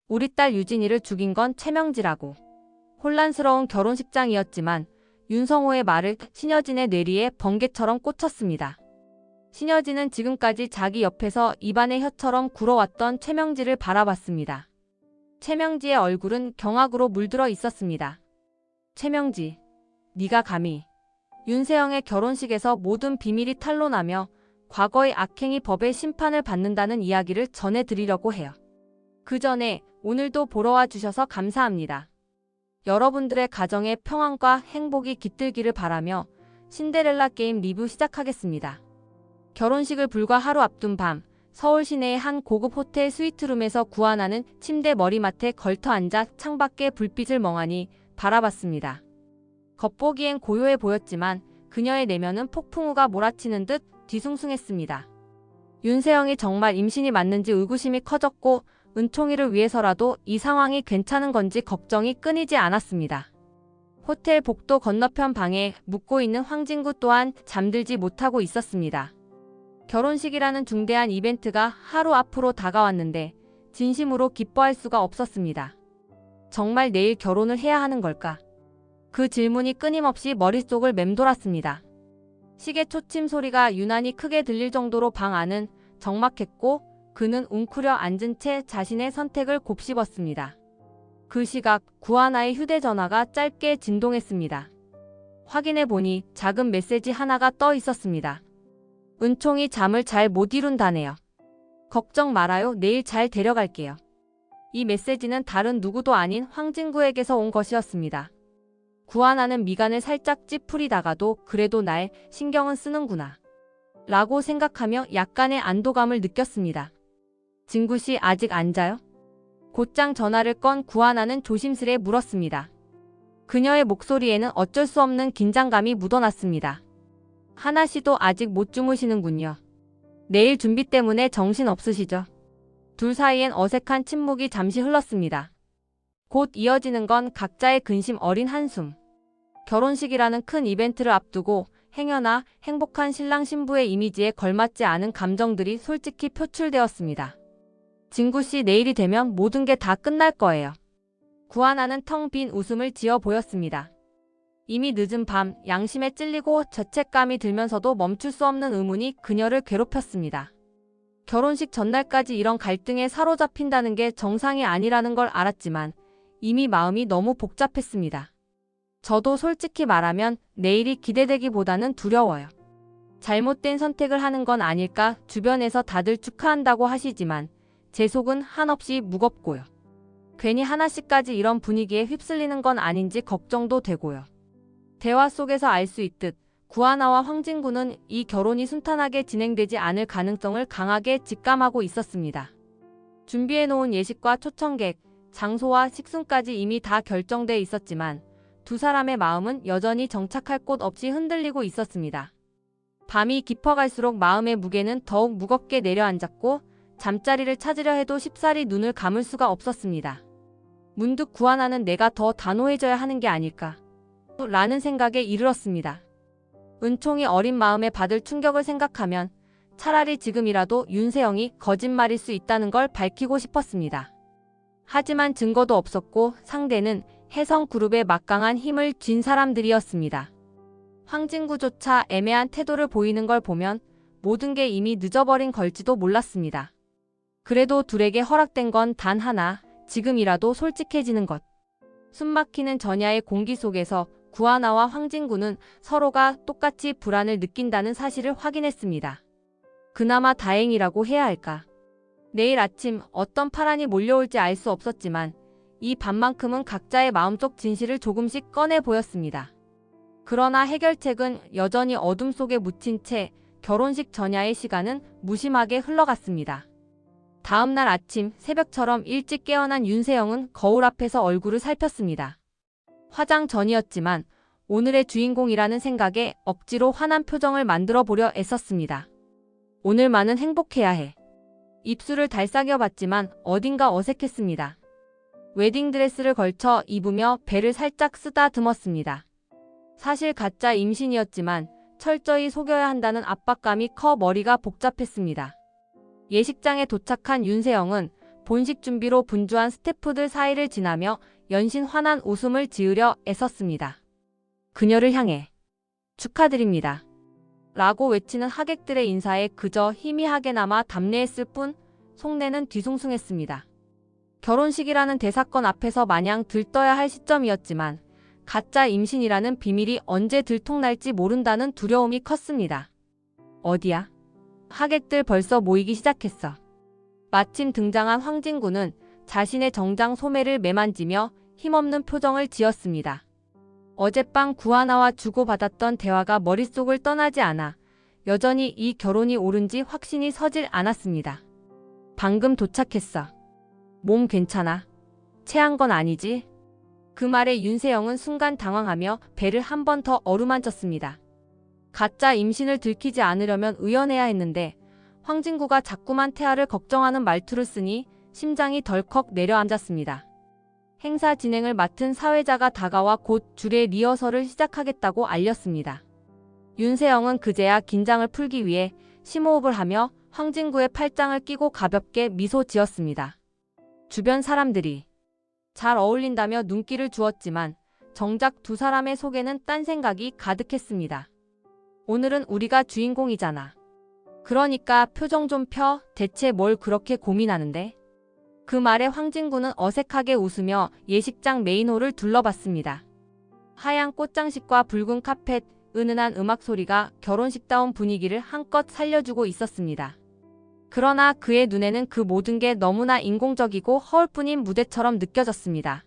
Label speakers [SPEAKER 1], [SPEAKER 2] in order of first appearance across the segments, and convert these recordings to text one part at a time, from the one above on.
[SPEAKER 1] 우리 딸 유진이를 죽인 건 최명지라고. 혼란스러운 결혼식장이었지만 윤성호의 말을 신여진의 뇌리에 번개처럼 꽂혔습니다. 신여진은 지금까지 자기 옆에서 입안의 혀처럼 굴어왔던 최명지를 바라봤습니다. 최명지의 얼굴은 경악으로 물들어 있었습니다. 최명지, 네가 감히 윤세영의 결혼식에서 모든 비밀이 탄로나며 과거의 악행이 법의 심판을 받는다는 이야기를 전해드리려고 해요. 그 전에 오늘도 보러 와주셔서 감사합니다. 여러분들의 가정에 평안과 행복이 깃들기를 바라며 신데렐라 게임 리뷰 시작하겠습니다. 결혼식을 불과 하루 앞둔 밤, 서울 시내의 한 고급 호텔 스위트룸에서 구하나는 침대 머리맡에 걸터 앉아 창밖의 불빛을 멍하니 바라봤습니다. 겉보기엔 고요해 보였지만 그녀의 내면은 폭풍우가 몰아치는 듯 뒤숭숭했습니다. 윤세영이 정말 임신이 맞는지 의구심이 커졌고 은총이를 위해서라도 이 상황이 괜찮은 건지 걱정이 끊이지 않았습니다. 호텔 복도 건너편 방에 묵고 있는 황진구 또한 잠들지 못하고 있었습니다. 결혼식이라는 중대한 이벤트가 하루 앞으로 다가왔는데 진심으로 기뻐할 수가 없었습니다. 정말 내일 결혼을 해야 하는 걸까? 그 질문이 끊임없이 머릿속을 맴돌았습니다. 시계 초침 소리가 유난히 크게 들릴 정도로 방 안은 적막했고 그는 웅크려 앉은 채 자신의 선택을 곱씹었습니다. 그 시각 구하나의 휴대전화가 짧게 진동했습니다. 확인해보니 작은 메시지 하나가 떠 있었습니다. 은총이 잠을 잘 못 이룬다네요. 걱정 말아요. 내일 잘 데려갈게요. 이 메시지는 다른 누구도 아닌 황진구에게서 온 것이었습니다. 구하나는 미간을 살짝 찌푸리다가도 그래도 날 신경은 쓰는구나 라고 생각하며 약간의 안도감을 느꼈습니다. 진구씨 아직 안 자요? 곧장 전화를 건 구하나는 조심스레 물었습니다. 그녀의 목소리에는 어쩔 수 없는 긴장감이 묻어났습니다. 하나씨도 아직 못 주무시는군요. 내일 준비 때문에 정신 없으시죠? 둘 사이엔 어색한 침묵이 잠시 흘렀습니다. 곧 이어지는 건 각자의 근심 어린 한숨. 결혼식이라는 큰 이벤트를 앞두고 행여나 행복한 신랑 신부의 이미지에 걸맞지 않은 감정들이 솔직히 표출되었습니다. 진구씨 내일이 되면 모든 게 다 끝날 거예요. 구하나는 텅 빈 웃음을 지어 보였습니다. 이미 늦은 밤 양심에 찔리고 죄책감이 들면서도 멈출 수 없는 의문이 그녀를 괴롭혔습니다. 결혼식 전날까지 이런 갈등에 사로잡힌다는 게 정상이 아니라는 걸 알았지만 이미 마음이 너무 복잡했습니다. 저도 솔직히 말하면 내일이 기대되기보다는 두려워요. 잘못된 선택을 하는 건 아닐까 주변에서 다들 축하한다고 하시지만 제 속은 한없이 무겁고요. 괜히 하나씩까지 이런 분위기에 휩쓸리는 건 아닌지 걱정도 되고요. 대화 속에서 알 수 있듯 구하나와 황진구는 이 결혼이 순탄하게 진행되지 않을 가능성을 강하게 직감하고 있었습니다. 준비해놓은 예식과 초청객, 장소와 식순까지 이미 다 결정돼 있었지만 두 사람의 마음은 여전히 정착할 곳 없이 흔들리고 있었습니다. 밤이 깊어갈수록 마음의 무게는 더욱 무겁게 내려앉았고 잠자리를 찾으려 해도 쉽사리 눈을 감을 수가 없었습니다. 문득 구하나는 내가 더 단호해져야 하는 게 아닐까 라는 생각에 이르렀습니다. 은총이 어린 마음에 받을 충격을 생각하면 차라리 지금이라도 윤세영이 거짓말일 수 있다는 걸 밝히고 싶었습니다. 하지만 증거도 없었고 상대는 혜성그룹의 막강한 힘을 쥔 사람들이었습니다. 황진구조차 애매한 태도를 보이는 걸 보면 모든 게 이미 늦어버린 걸지도 몰랐습니다. 그래도 둘에게 허락된 건 단 하나, 지금이라도 솔직해지는 것. 숨막히는 전야의 공기 속에서 구하나와 황진구는 서로가 똑같이 불안을 느낀다는 사실을 확인했습니다. 그나마 다행이라고 해야 할까. 내일 아침 어떤 파란이 몰려올지 알 수 없었지만 이 밤만큼은 각자의 마음속 진실을 조금씩 꺼내 보였습니다. 그러나 해결책은 여전히 어둠 속에 묻힌 채 결혼식 전야의 시간은 무심하게 흘러갔습니다. 다음날 아침 새벽처럼 일찍 깨어난 윤세영은 거울 앞에서 얼굴을 살폈습니다. 화장 전이었지만 오늘의 주인공이라는 생각에 억지로 환한 표정을 만들어 보려 애썼습니다. 오늘만은 행복해야 해. 입술을 달싹여봤지만 어딘가 어색했습니다. 웨딩드레스를 걸쳐 입으며 배를 살짝 쓰다듬었습니다. 사실 가짜 임신이었지만 철저히 속여야 한다는 압박감이 커 머리가 복잡했습니다. 예식장에 도착한 윤세영은 본식 준비로 분주한 스태프들 사이를 지나며 연신 환한 웃음을 지으려 애썼습니다. 그녀를 향해 축하드립니다. 라고 외치는 하객들의 인사에 그저 희미하게나마 답례했을 뿐 속내는 뒤숭숭했습니다. 결혼식이라는 대사건 앞에서 마냥 들떠야 할 시점이었지만 가짜 임신이라는 비밀이 언제 들통날지 모른다는 두려움이 컸습니다. 어디야? 하객들 벌써 모이기 시작했어. 마침 등장한 황진구는 자신의 정장 소매를 매만지며 힘없는 표정을 지었습니다. 어젯밤 구하나와 주고받았던 대화가 머릿속을 떠나지 않아 여전히 이 결혼이 옳은지 확신이 서질 않았습니다. 방금 도착했어. 몸 괜찮아? 체한 건 아니지? 그 말에 윤세영은 순간 당황하며 배를 한 번 더 어루만졌습니다. 가짜 임신을 들키지 않으려면 의연해야 했는데 황진구가 자꾸만 태아를 걱정하는 말투를 쓰니 심장이 덜컥 내려앉았습니다. 행사 진행을 맡은 사회자가 다가와 곧 줄의 리허설을 시작하겠다고 알렸습니다. 윤세영은 그제야 긴장을 풀기 위해 심호흡을 하며 황진구의 팔짱을 끼고 가볍게 미소 지었습니다. 주변 사람들이 잘 어울린다며 눈길을 주었지만 정작 두 사람의 속에는 딴 생각이 가득했습니다. 오늘은 우리가 주인공이잖아. 그러니까 표정 좀 펴. 대체 뭘 그렇게 고민하는데? 그 말에 황진구는 어색하게 웃으며 예식장 메인홀을 둘러봤습니다. 하얀 꽃장식과 붉은 카펫, 은은한 음악 소리가 결혼식다운 분위기를 한껏 살려주고 있었습니다. 그러나 그의 눈에는 그 모든 게 너무나 인공적이고 허울 뿐인 무대처럼 느껴졌습니다.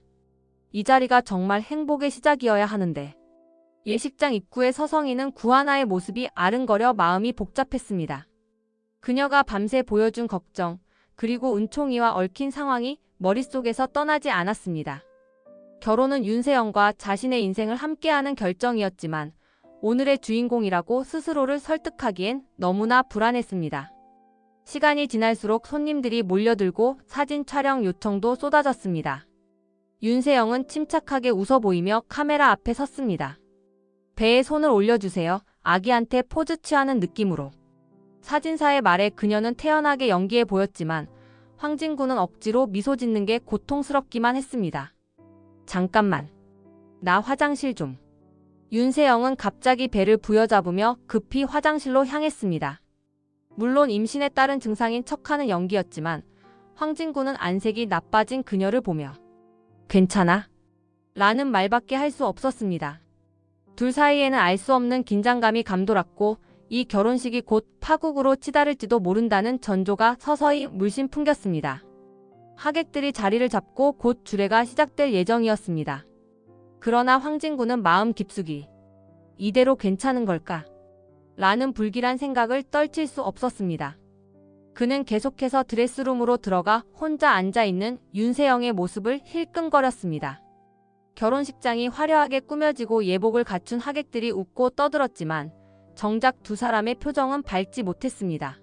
[SPEAKER 1] 이 자리가 정말 행복의 시작이어야 하는데. 예식장 입구에 서성이는 구하나의 모습이 아른거려 마음이 복잡했습니다. 그녀가 밤새 보여준 걱정, 그리고 은총이와 얽힌 상황이 머릿속에서 떠나지 않았습니다. 결혼은 윤세영과 자신의 인생을 함께하는 결정이었지만 오늘의 주인공이라고 스스로를 설득하기엔 너무나 불안했습니다. 시간이 지날수록 손님들이 몰려들고 사진 촬영 요청도 쏟아졌습니다. 윤세영은 침착하게 웃어 보이며 카메라 앞에 섰습니다. 배에 손을 올려주세요. 아기한테 포즈 취하는 느낌으로. 사진사의 말에 그녀는 태연하게 연기해 보였지만 황진구는 억지로 미소 짓는 게 고통스럽기만 했습니다. 잠깐만. 나 화장실 좀. 윤세영은 갑자기 배를 부여잡으며 급히 화장실로 향했습니다. 물론 임신에 따른 증상인 척하는 연기였지만 황진구는 안색이 나빠진 그녀를 보며 괜찮아? 라는 말밖에 할 수 없었습니다. 둘 사이에는 알 수 없는 긴장감이 감돌았고 이 결혼식이 곧 파국으로 치달을지도 모른다는 전조가 서서히 물씬 풍겼습니다. 하객들이 자리를 잡고 곧 주례가 시작될 예정이었습니다. 그러나 황진구는 마음 깊숙이 이대로 괜찮은 걸까? 라는 불길한 생각을 떨칠 수 없었습니다. 그는 계속해서 드레스룸으로 들어가 혼자 앉아있는 윤세영의 모습을 힐끔거렸습니다. 결혼식장이 화려하게 꾸며지고 예복을 갖춘 하객들이 웃고 떠들었지만 정작 두 사람의 표정은 밝지 못했습니다.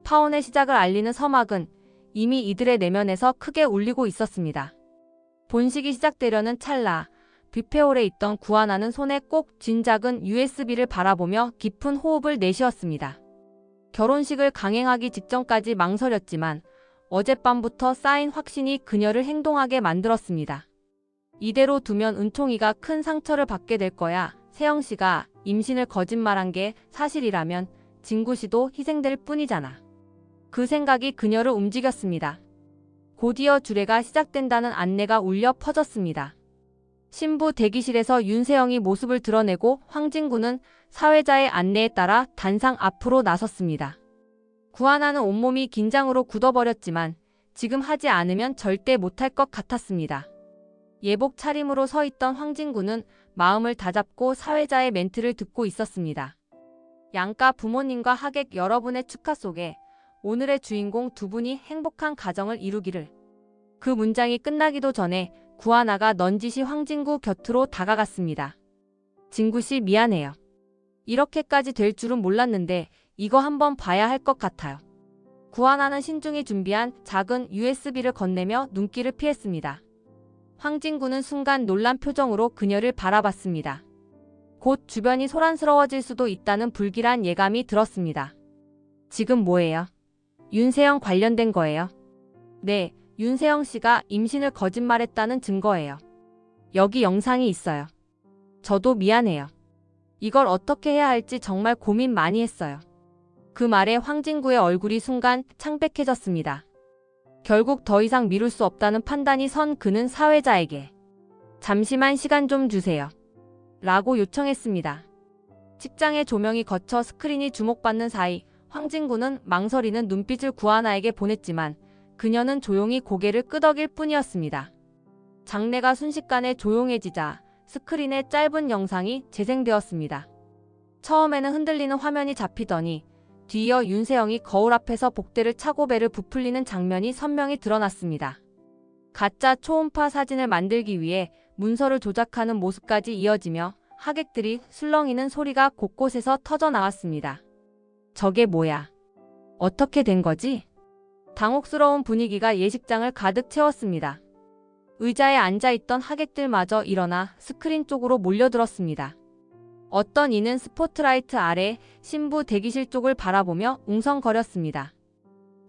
[SPEAKER 1] 파혼의 시작을 알리는 서막은 이미 이들의 내면에서 크게 울리고 있었습니다. 본식이 시작되려는 찰나 뷔페홀에 있던 구하나는 손에 꼭 쥔 작은 USB를 바라보며 깊은 호흡을 내쉬었습니다. 결혼식을 강행하기 직전까지 망설였지만 어젯밤부터 쌓인 확신이 그녀를 행동하게 만들었습니다. 이대로 두면 은총이가 큰 상처를 받게 될 거야. 세영씨가 임신을 거짓말한 게 사실이라면 진구씨도 희생될 뿐이잖아. 그 생각이 그녀를 움직였습니다. 곧이어 주례가 시작된다는 안내가 울려 퍼졌습니다. 신부 대기실에서 윤세영이 모습을 드러내고 황진구는 사회자의 안내에 따라 단상 앞으로 나섰습니다. 구하나는 온몸이 긴장으로 굳어버렸지만 지금 하지 않으면 절대 못할 것 같았습니다. 예복 차림으로 서 있던 황진구는 마음을 다잡고 사회자의 멘트를 듣고 있었습니다. 양가 부모님과 하객 여러분의 축하 속에 오늘의 주인공 두 분이 행복한 가정을 이루기를. 그 문장이 끝나기도 전에 구하나가 넌지시 황진구 곁으로 다가갔습니다. 진구씨 미안해요. 이렇게까지 될 줄은 몰랐는데 이거 한번 봐야 할 것 같아요. 구하나는 신중히 준비한 작은 USB를 건네며 눈길을 피했습니다. 황진구는 순간 놀란 표정으로 그녀를 바라봤습니다. 곧 주변이 소란스러워질 수도 있다는 불길한 예감이 들었습니다. 지금 뭐예요? 윤세영 관련된 거예요? 네, 윤세영 씨가 임신을 거짓말했다는 증거예요. 여기 영상이 있어요. 저도 미안해요. 이걸 어떻게 해야 할지 정말 고민 많이 했어요. 그 말에 황진구의 얼굴이 순간 창백해졌습니다. 결국 더 이상 미룰 수 없다는 판단이 선 그는 사회자에게 잠시만 시간 좀 주세요. 라고 요청했습니다. 식장의 조명이 거쳐 스크린이 주목받는 사이 황진구는 망설이는 눈빛을 구하나에게 보냈지만 그녀는 조용히 고개를 끄덕일 뿐이었습니다. 장내가 순식간에 조용해지자 스크린에 짧은 영상이 재생되었습니다. 처음에는 흔들리는 화면이 잡히더니 뒤이어 윤세영이 거울 앞에서 복대를 차고 배를 부풀리는 장면이 선명히 드러났습니다. 가짜 초음파 사진을 만들기 위해 문서를 조작하는 모습까지 이어지며 하객들이 술렁이는 소리가 곳곳에서 터져나왔습니다. 저게 뭐야? 어떻게 된 거지? 당혹스러운 분위기가 예식장을 가득 채웠습니다. 의자에 앉아있던 하객들마저 일어나 스크린 쪽으로 몰려들었습니다. 어떤 이는 스포트라이트 아래 신부 대기실 쪽을 바라보며 웅성거렸습니다.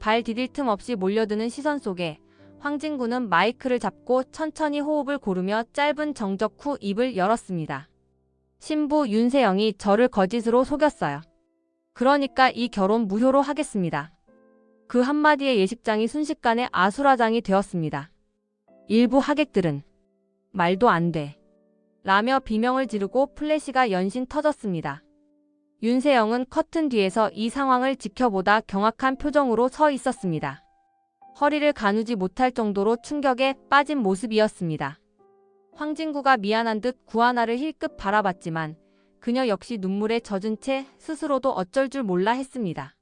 [SPEAKER 1] 발 디딜 틈 없이 몰려드는 시선 속에 황진구는 마이크를 잡고 천천히 호흡을 고르며 짧은 정적 후 입을 열었습니다. 신부 윤세영이 저를 거짓으로 속였어요. 그러니까 이 결혼 무효로 하겠습니다. 그 한마디에 예식장이 순식간에 아수라장이 되었습니다. 일부 하객들은 말도 안 돼. 라며 비명을 지르고 플래시가 연신 터졌습니다. 윤세영은 커튼 뒤에서 이 상황을 지켜보다 경악한 표정으로 서 있었습니다. 허리를 가누지 못할 정도로 충격에 빠진 모습이었습니다. 황진구가 미안한 듯 구하나를 힐끗 바라봤지만 그녀 역시 눈물에 젖은 채 스스로도 어쩔 줄 몰라 했습니다.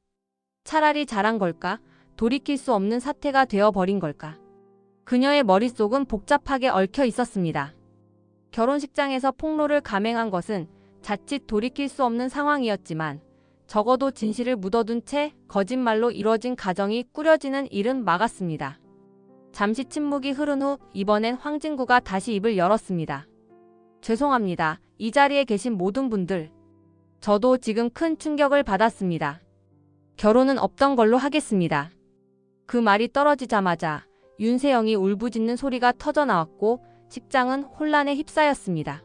[SPEAKER 1] 차라리 잘한 걸까? 돌이킬 수 없는 사태가 되어버린 걸까? 그녀의 머릿속은 복잡하게 얽혀 있었습니다. 결혼식장에서 폭로를 감행한 것은 자칫 돌이킬 수 없는 상황이었지만 적어도 진실을 묻어둔 채 거짓말로 이뤄진 가정이 꾸려지는 일은 막았습니다. 잠시 침묵이 흐른 후 이번엔 황진구가 다시 입을 열었습니다. 죄송합니다. 이 자리에 계신 모든 분들. 저도 지금 큰 충격을 받았습니다. 결혼은 없던 걸로 하겠습니다. 그 말이 떨어지자마자 윤세영이 울부짖는 소리가 터져나왔고 식장은 혼란에 휩싸였습니다.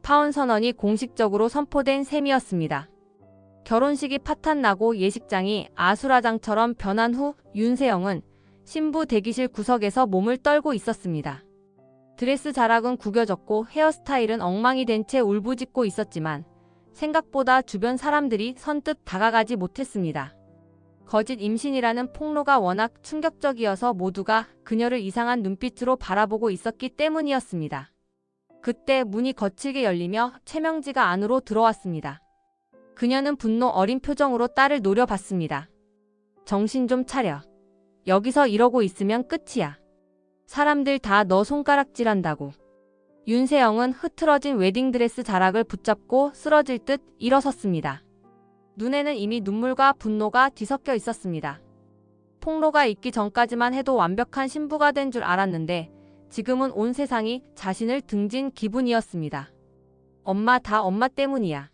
[SPEAKER 1] 파혼 선언이 공식적으로 선포된 셈이었습니다. 결혼식이 파탄나고 예식장이 아수라장처럼 변한 후 윤세영은 신부 대기실 구석에서 몸을 떨고 있었습니다. 드레스 자락은 구겨졌고 헤어스타일은 엉망이 된 채 울부짖고 있었지만 생각보다 주변 사람들이 선뜻 다가가지 못했습니다. 거짓 임신이라는 폭로가 워낙 충격적이어서 모두가 그녀를 이상한 눈빛으로 바라보고 있었기 때문이었습니다. 그때 문이 거칠게 열리며 최명지가 안으로 들어왔습니다. 그녀는 분노 어린 표정으로 딸을 노려봤습니다. 정신 좀 차려. 여기서 이러고 있으면 끝이야. 사람들 다 너 손가락질한다고. 윤세영은 흐트러진 웨딩드레스 자락을 붙잡고 쓰러질 듯 일어섰습니다. 눈에는 이미 눈물과 분노가 뒤섞여 있었습니다. 폭로가 있기 전까지만 해도 완벽한 신부가 된 줄 알았는데 지금은 온 세상이 자신을 등진 기분이었습니다. 엄마 다 엄마 때문이야.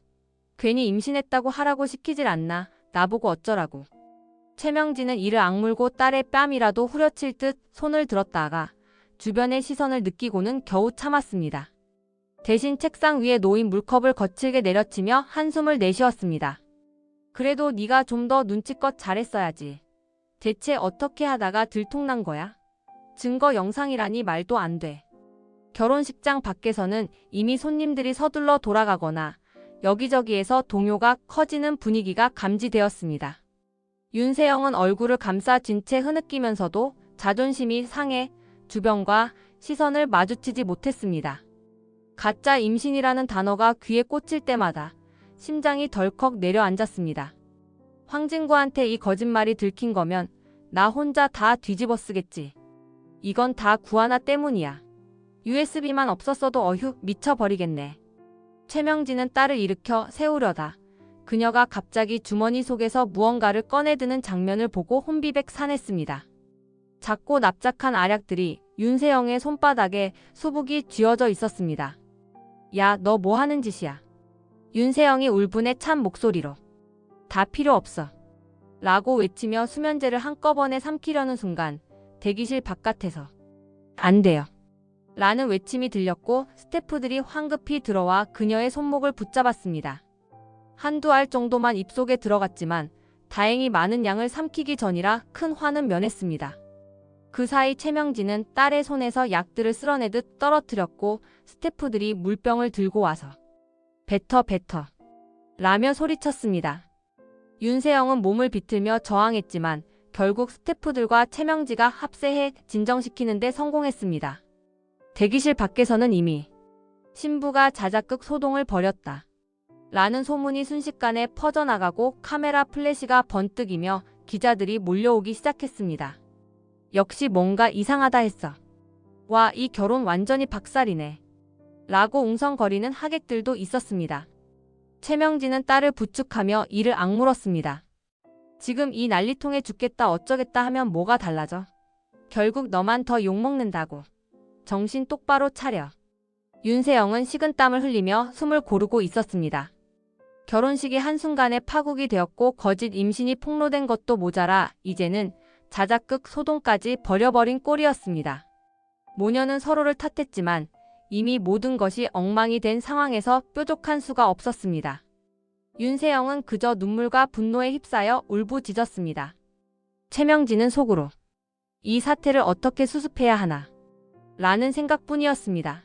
[SPEAKER 1] 괜히 임신했다고 하라고 시키질 않나. 나보고 어쩌라고. 최명진은 이를 악물고 딸의 뺨이라도 후려칠 듯 손을 들었다가 주변의 시선을 느끼고는 겨우 참았습니다. 대신 책상 위에 놓인 물컵을 거칠게 내려치며 한숨을 내쉬었습니다. 그래도 네가 좀 더 눈치껏 잘했어야지. 대체 어떻게 하다가 들통난 거야? 증거 영상이라니 말도 안 돼. 결혼식장 밖에서는 이미 손님들이 서둘러 돌아가거나 여기저기에서 동요가 커지는 분위기가 감지되었습니다. 윤세영은 얼굴을 감싸쥔 채 흐느끼면서도 자존심이 상해 주변과 시선을 마주치지 못했습니다. 가짜 임신이라는 단어가 귀에 꽂힐 때마다 심장이 덜컥 내려앉았습니다. 황진구한테 이 거짓말이 들킨 거면 나 혼자 다 뒤집어 쓰겠지. 이건 다 구하나 때문이야. USB만 없었어도 어휴 미쳐버리겠네. 최명진은 딸을 일으켜 세우려다 그녀가 갑자기 주머니 속에서 무언가를 꺼내드는 장면을 보고 혼비백산했습니다. 작고 납작한 알약들이 윤세영의 손바닥에 수북이 쥐어져 있었습니다. 야, 너 뭐 하는 짓이야? 윤세영이 울분에 찬 목소리로 다 필요 없어 라고 외치며 수면제를 한꺼번에 삼키려는 순간 대기실 바깥에서 안 돼요. 라는 외침이 들렸고 스태프들이 황급히 들어와 그녀의 손목을 붙잡았습니다. 한두 알 정도만 입속에 들어갔지만 다행히 많은 양을 삼키기 전이라 큰 화는 면했습니다. 그 사이 최명진은 딸의 손에서 약들을 쓸어내듯 떨어뜨렸고 스태프들이 물병을 들고 와서 뱉어 라며 소리쳤습니다. 윤세영은 몸을 비틀며 저항했지만 결국 스태프들과 최명지가 합세해 진정시키는 데 성공했습니다. 대기실 밖에서는 이미 신부가 자작극 소동을 벌였다 라는 소문이 순식간에 퍼져나가고 카메라 플래시가 번뜩이며 기자들이 몰려오기 시작했습니다. 역시 뭔가 이상하다 했어. 와, 이 결혼 완전히 박살이네. 라고 웅성거리는 하객들도 있었습니다. 최명진은 딸을 부축하며 이를 악물었습니다. 지금 이 난리통에 죽겠다 어쩌겠다 하면 뭐가 달라져? 결국 너만 더 욕먹는다고. 정신 똑바로 차려. 윤세영은 식은땀을 흘리며 숨을 고르고 있었습니다. 결혼식이 한순간에 파국이 되었고 거짓 임신이 폭로된 것도 모자라 이제는 자작극 소동까지 벌여버린 꼴이었습니다. 모녀는 서로를 탓했지만 이미 모든 것이 엉망이 된 상황에서 뾰족한 수가 없었습니다. 윤세영은 그저 눈물과 분노에 휩싸여 울부짖었습니다. 최명진은 속으로 이 사태를 어떻게 수습해야 하나 라는 생각뿐이었습니다.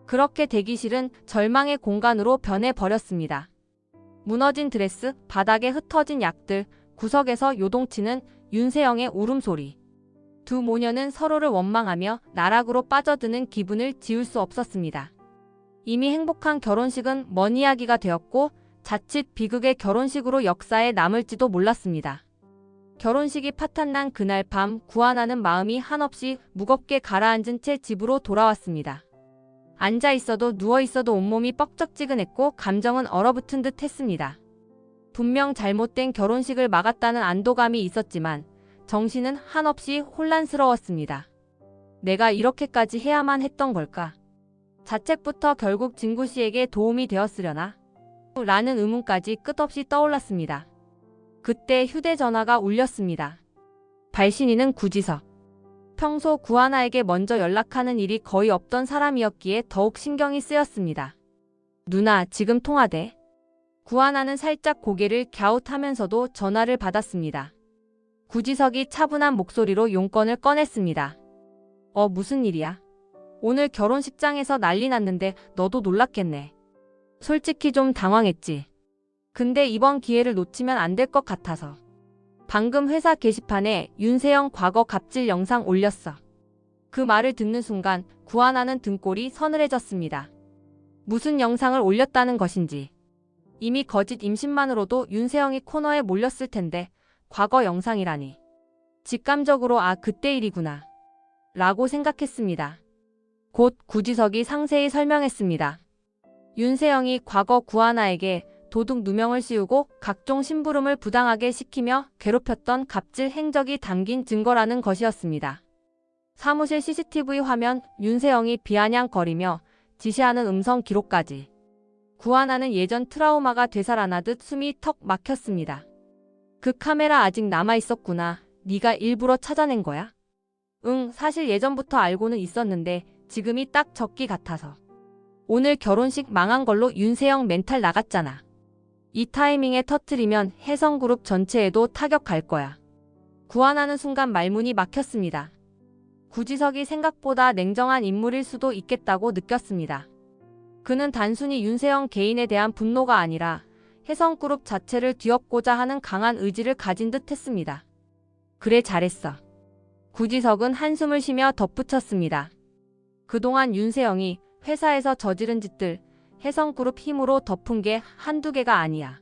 [SPEAKER 1] 그렇게 대기실은 절망의 공간으로 변해버렸습니다. 무너진 드레스, 바닥에 흩어진 약들, 구석에서 요동치는 윤세영의 울음소리. 두 모녀는 서로를 원망하며 나락으로 빠져드는 기분을 지울 수 없었습니다. 이미 행복한 결혼식은 먼 이야기가 되었고 자칫 비극의 결혼식으로 역사에 남을지도 몰랐습니다. 결혼식이 파탄난 그날 밤 구하나는 마음이 한없이 무겁게 가라앉은 채 집으로 돌아왔습니다. 앉아있어도 누워있어도 온몸이 뻑적지근했고 감정은 얼어붙은 듯 했습니다. 분명 잘못된 결혼식을 막았다는 안도감이 있었지만 정신은 한없이 혼란스러웠습니다. 내가 이렇게까지 해야만 했던 걸까? 자책부터 결국 진구 씨에게 도움이 되었으려나? 라는 의문까지 끝없이 떠올랐습니다. 그때 휴대전화가 울렸습니다. 발신인은 구지석. 평소 구하나에게 먼저 연락하는 일이 거의 없던 사람이었기에 더욱 신경이 쓰였습니다. 누나, 지금 통화돼? 구하나는 살짝 고개를 갸웃하면서도 전화를 받았습니다. 구지석이 차분한 목소리로 용건을 꺼냈습니다. 무슨 일이야? 오늘 결혼식장에서 난리 났는데 너도 놀랐겠네. 솔직히 좀 당황했지. 근데 이번 기회를 놓치면 안 될 것 같아서. 방금 회사 게시판에 윤세영 과거 갑질 영상 올렸어. 그 말을 듣는 순간 구하나는 등골이 서늘해졌습니다. 무슨 영상을 올렸다는 것인지. 이미 거짓 임신만으로도 윤세영이 코너에 몰렸을 텐데 과거 영상이라니. 직감적으로 그때 일이구나 라고 생각했습니다. 곧 구지석이 상세히 설명했습니다. 윤세영이 과거 구하나에게 도둑 누명을 씌우고 각종 심부름을 부당하게 시키며 괴롭혔던 갑질 행적이 담긴 증거라는 것이었습니다. 사무실 CCTV 화면, 윤세영이 비아냥거리며 지시하는 음성 기록까지. 구하나는 예전 트라우마가 되살아나듯 숨이 턱 막혔습니다. 그 카메라 아직 남아있었구나. 네가 일부러 찾아낸 거야? 응, 사실 예전부터 알고는 있었는데 지금이 딱 적기 같아서. 오늘 결혼식 망한 걸로 윤세영 멘탈 나갔잖아. 이 타이밍에 터트리면 혜성그룹 전체에도 타격 갈 거야. 구하나는 순간 말문이 막혔습니다. 구지석이 생각보다 냉정한 인물일 수도 있겠다고 느꼈습니다. 그는 단순히 윤세영 개인에 대한 분노가 아니라 혜성그룹 자체를 뒤엎고자 하는 강한 의지를 가진 듯 했습니다. 그래, 잘했어. 구지석은 한숨을 쉬며 덧붙였습니다. 그동안 윤세영이 회사에서 저지른 짓들, 혜성그룹 힘으로 덮은 게 한두 개가 아니야.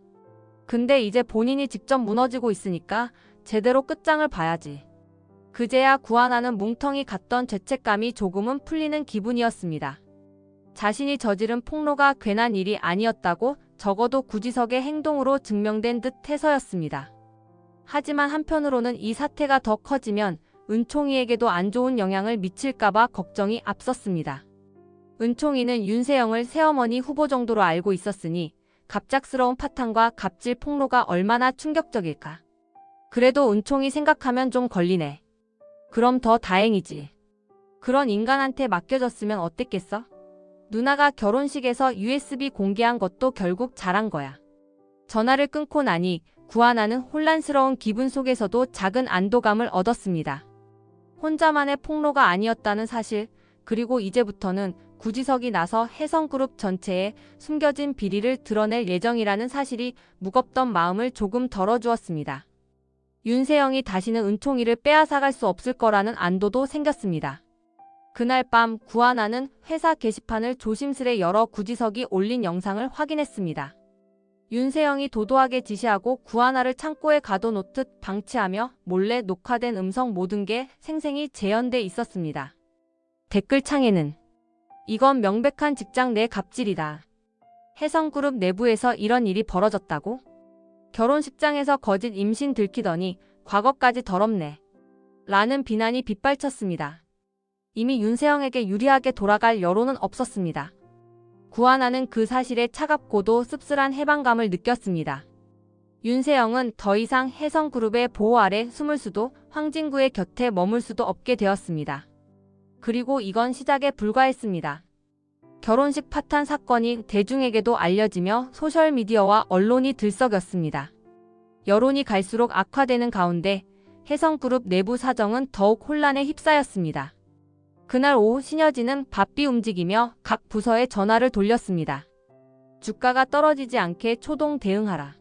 [SPEAKER 1] 근데 이제 본인이 직접 무너지고 있으니까 제대로 끝장을 봐야지. 그제야 구하나는 뭉텅이 갔던 죄책감이 조금은 풀리는 기분이었습니다. 자신이 저지른 폭로가 괜한 일이 아니었다고 적어도 구지석의 행동으로 증명된 듯 해서였습니다. 하지만 한편으로는 이 사태가 더 커지면 은총이에게도 안 좋은 영향을 미칠까봐 걱정이 앞섰습니다. 은총이는 윤세영을 새어머니 후보 정도로 알고 있었으니 갑작스러운 파탄과 갑질 폭로가 얼마나 충격적일까. 그래도 은총이 생각하면 좀 걸리네. 그럼 더 다행이지. 그런 인간한테 맡겨졌으면 어땠겠어? 누나가 결혼식에서 USB 공개한 것도 결국 잘한 거야. 전화를 끊고 나니 구하나는 혼란스러운 기분 속에서도 작은 안도감을 얻었습니다. 혼자만의 폭로가 아니었다는 사실, 그리고 이제부터는 구지석이 나서 혜성그룹 전체에 숨겨진 비리를 드러낼 예정이라는 사실이 무겁던 마음을 조금 덜어주었습니다. 윤세영이 다시는 은총이를 빼앗아갈 수 없을 거라는 안도도 생겼습니다. 그날 밤 구하나는 회사 게시판을 조심스레 열어 구지석이 올린 영상을 확인했습니다. 윤세영이 도도하게 지시하고 구하나를 창고에 가둬놓듯 방치하며 몰래 녹화된 음성 모든 게 생생히 재현돼 있었습니다. 댓글창에는 이건 명백한 직장 내 갑질이다. 혜성그룹 내부에서 이런 일이 벌어졌다고? 결혼식장에서 거짓 임신 들키더니 과거까지 더럽네. 라는 비난이 빗발쳤습니다. 이미 윤세영에게 유리하게 돌아갈 여론은 없었습니다. 구하나는 그 사실에 차갑고도 씁쓸한 해방감을 느꼈습니다. 윤세영은 더 이상 혜성그룹의 보호 아래 숨을 수도 황진구의 곁에 머물 수도 없게 되었습니다. 그리고 이건 시작에 불과했습니다. 결혼식 파탄 사건이 대중에게도 알려지며 소셜미디어와 언론이 들썩였습니다. 여론이 갈수록 악화되는 가운데 혜성그룹 내부 사정은 더욱 혼란에 휩싸였습니다. 그날 오후 신여진은 바삐 움직이며 각 부서에 전화를 돌렸습니다. 주가가 떨어지지 않게 초동 대응하라.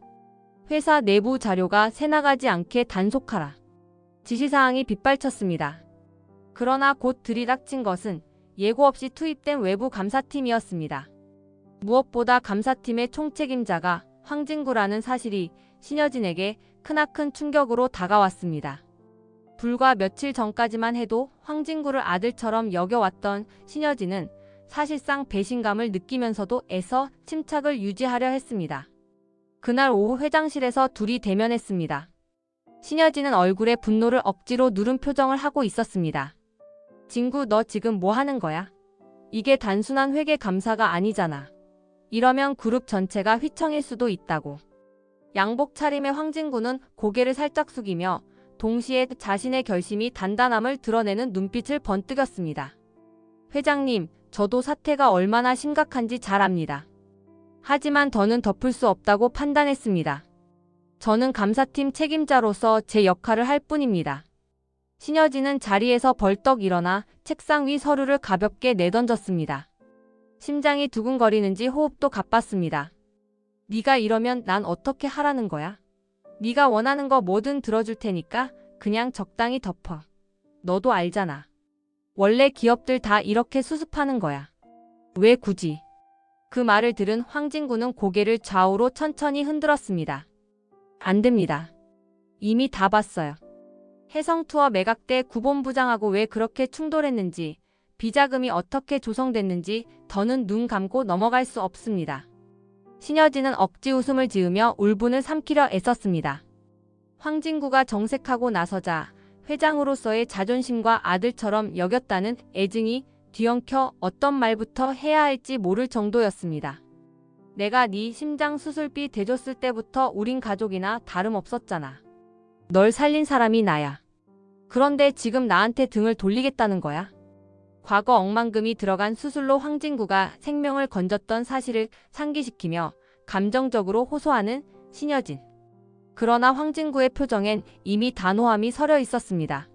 [SPEAKER 1] 회사 내부 자료가 새나가지 않게 단속하라. 지시사항이 빗발쳤습니다. 그러나 곧 들이닥친 것은 예고 없이 투입된 외부 감사팀이었습니다. 무엇보다 감사팀의 총책임자가 황진구라는 사실이 신여진에게 크나큰 충격으로 다가왔습니다. 불과 며칠 전까지만 해도 황진구를 아들처럼 여겨왔던 신여진은 사실상 배신감을 느끼면서도 애써 침착을 유지하려 했습니다. 그날 오후 회장실에서 둘이 대면했습니다. 신여진은 얼굴에 분노를 억지로 누른 표정을 하고 있었습니다. 진구, 너 지금 뭐 하는 거야? 이게 단순한 회계 감사가 아니잖아. 이러면 그룹 전체가 휘청일 수도 있다고. 양복 차림의 황진구는 고개를 살짝 숙이며 동시에 자신의 결심이 단단함을 드러내는 눈빛을 번뜩였습니다. 회장님, 저도 사태가 얼마나 심각한지 잘 압니다. 하지만 더는 덮을 수 없다고 판단했습니다. 저는 감사팀 책임자로서 제 역할을 할 뿐입니다. 신여진은 자리에서 벌떡 일어나 책상 위 서류를 가볍게 내던졌습니다. 심장이 두근거리는지 호흡도 가빴습니다. 네가 이러면 난 어떻게 하라는 거야? 네가 원하는 거 뭐든 들어줄 테니까 그냥 적당히 덮어. 너도 알잖아. 원래 기업들 다 이렇게 수습하는 거야. 왜 굳이? 그 말을 들은 황진구는 고개를 좌우로 천천히 흔들었습니다. 안 됩니다. 이미 다 봤어요. 혜성투어 매각 때 구본부장하고 왜 그렇게 충돌했는지, 비자금이 어떻게 조성됐는지 더는 눈 감고 넘어갈 수 없습니다. 신여진은 억지 웃음을 지으며 울분을 삼키려 애썼습니다. 황진구가 정색하고 나서자 회장으로서의 자존심과 아들처럼 여겼다는 애증이 뒤엉켜 어떤 말부터 해야 할지 모를 정도였습니다. 내가 네 심장 수술비 대줬을 때부터 우린 가족이나 다름없었잖아. 널 살린 사람이 나야. 그런데 지금 나한테 등을 돌리겠다는 거야? 과거 억만금이 들어간 수술로 황진구가 생명을 건졌던 사실을 상기시키며 감정적으로 호소하는 신여진. 그러나 황진구의 표정엔 이미 단호함이 서려 있었습니다.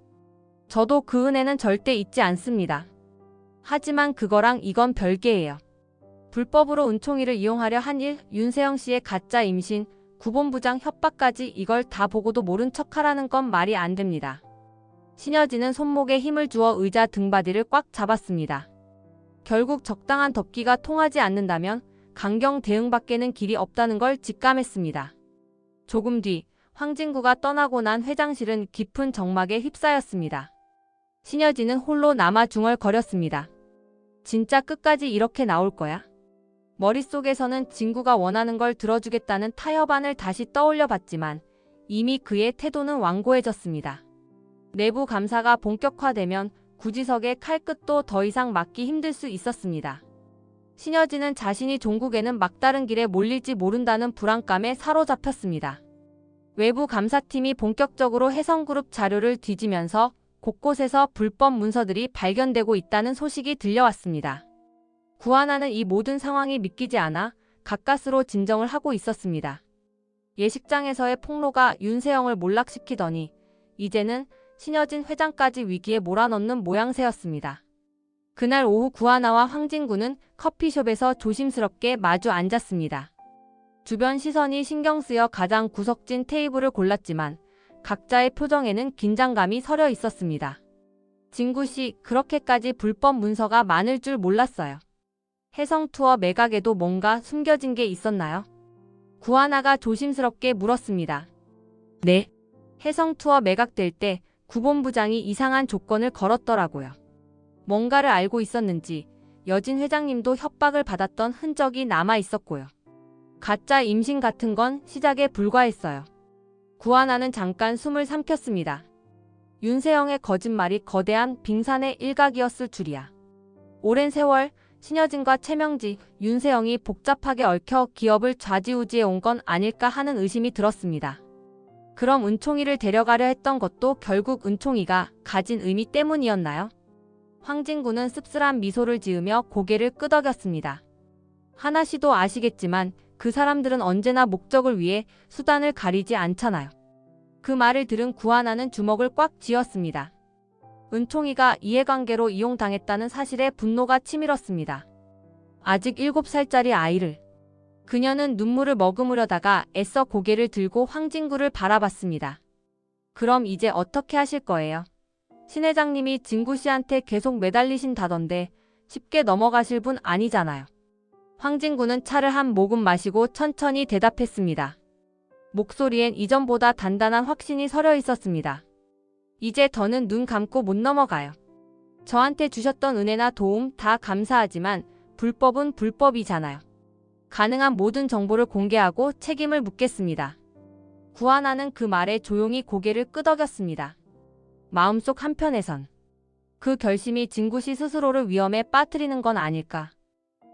[SPEAKER 1] 저도 그 은혜는 절대 잊지 않습니다. 하지만 그거랑 이건 별개예요. 불법으로 은총이를 이용하려 한 일, 윤세영 씨의 가짜 임신, 구본부장 협박까지 이걸 다 보고도 모른 척하라는 건 말이 안 됩니다. 신여진은 손목에 힘을 주어 의자 등받이를 꽉 잡았습니다. 결국 적당한 덮기가 통하지 않는다면 강경 대응밖에는 길이 없다는 걸 직감했습니다. 조금 뒤 황진구가 떠나고 난 회장실은 깊은 적막에 휩싸였습니다. 신여진은 홀로 남아 중얼거렸습니다. 진짜 끝까지 이렇게 나올 거야? 머릿속에서는 진구가 원하는 걸 들어주겠다는 타협안을 다시 떠올려 봤지만 이미 그의 태도는 완고해졌습니다. 내부 감사가 본격화되면 구지석의 칼끝도 더 이상 막기 힘들 수 있었습니다. 신여진은 자신이 종국에는 막다른 길에 몰릴지 모른다는 불안감에 사로잡혔습니다. 외부 감사팀이 본격적으로 혜성그룹 자료를 뒤지면서 곳곳에서 불법 문서들이 발견되고 있다는 소식이 들려왔습니다. 구하나는 이 모든 상황이 믿기지 않아 가까스로 진정을 하고 있었습니다. 예식장에서의 폭로가 윤세영을 몰락시키더니 이제는 신여진 회장까지 위기에 몰아넣는 모양새였습니다. 그날 오후 구하나와 황진구는 커피숍에서 조심스럽게 마주 앉았습니다. 주변 시선이 신경 쓰여 가장 구석진 테이블을 골랐지만 각자의 표정에는 긴장감이 서려 있었습니다. 진구씨, 그렇게까지 불법 문서가 많을 줄 몰랐어요. 해성투어 매각에도 뭔가 숨겨진 게 있었나요? 구하나가 조심스럽게 물었습니다. 네. 해성투어 매각될 때 구본부장이 이상한 조건을 걸었더라고요. 뭔가를 알고 있었는지 여진 회장님도 협박을 받았던 흔적이 남아 있었고요. 가짜 임신 같은 건 시작에 불과했어요. 구하나는 잠깐 숨을 삼켰습니다. 윤세영의 거짓말이 거대한 빙산의 일각이었을 줄이야. 오랜 세월 신여진과 최명지, 윤세영이 복잡하게 얽혀 기업을 좌지우지해 온 건 아닐까 하는 의심이 들었습니다. 그럼 은총이를 데려가려 했던 것도 결국 은총이가 가진 의미 때문이었나요? 황진구는 씁쓸한 미소를 지으며 고개를 끄덕였습니다. 하나 씨도 아시겠지만 그 사람들은 언제나 목적을 위해 수단을 가리지 않잖아요. 그 말을 들은 구하나는 주먹을 꽉 쥐었습니다. 은총이가 이해관계로 이용당했다는 사실에 분노가 치밀었습니다. 아직 7살짜리 아이를. 그녀는 눈물을 머금으려다가 애써 고개를 들고 황진구를 바라봤습니다. 그럼 이제 어떻게 하실 거예요? 신 회장님이 진구 씨한테 계속 매달리신다던데 쉽게 넘어가실 분 아니잖아요. 황진구는 차를 한 모금 마시고 천천히 대답했습니다. 목소리엔 이전보다 단단한 확신이 서려 있었습니다. 이제 더는 눈 감고 못 넘어가요. 저한테 주셨던 은혜나 도움 다 감사하지만 불법은 불법이잖아요. 가능한 모든 정보를 공개하고 책임을 묻겠습니다. 구하나는 그 말에 조용히 고개를 끄덕였습니다. 마음속 한편에선 그 결심이 진구씨 스스로를 위험에 빠뜨리는 건 아닐까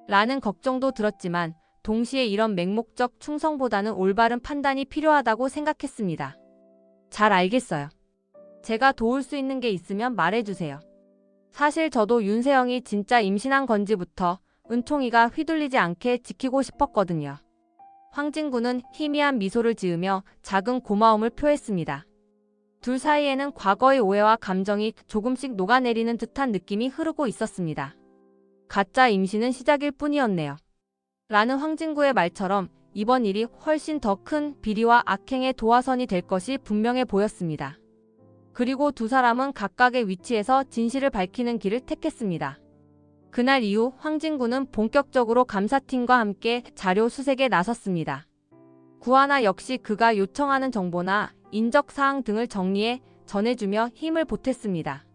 [SPEAKER 1] 라는 걱정도 들었지만 동시에 이런 맹목적 충성보다는 올바른 판단이 필요하다고 생각했습니다. 잘 알겠어요. 제가 도울 수 있는 게 있으면 말해주세요. 사실 저도 윤세영이 진짜 임신한 건지부터 은총이가 휘둘리지 않게 지키고 싶었거든요. 황진구는 희미한 미소를 지으며 작은 고마움을 표했습니다. 둘 사이에는 과거의 오해와 감정이 조금씩 녹아내리는 듯한 느낌이 흐르고 있었습니다. 가짜 임신은 시작일 뿐이었네요. 라는 황진구의 말처럼 이번 일이 훨씬 더 큰 비리와 악행의 도화선이 될 것이 분명해 보였습니다. 그리고 두 사람은 각각의 위치에서 진실을 밝히는 길을 택했습니다. 그날 이후 황진구는 본격적으로 감사팀과 함께 자료 수색에 나섰습니다. 구하나 역시 그가 요청하는 정보나 인적사항 등을 정리해 전해주며 힘을 보탰습니다.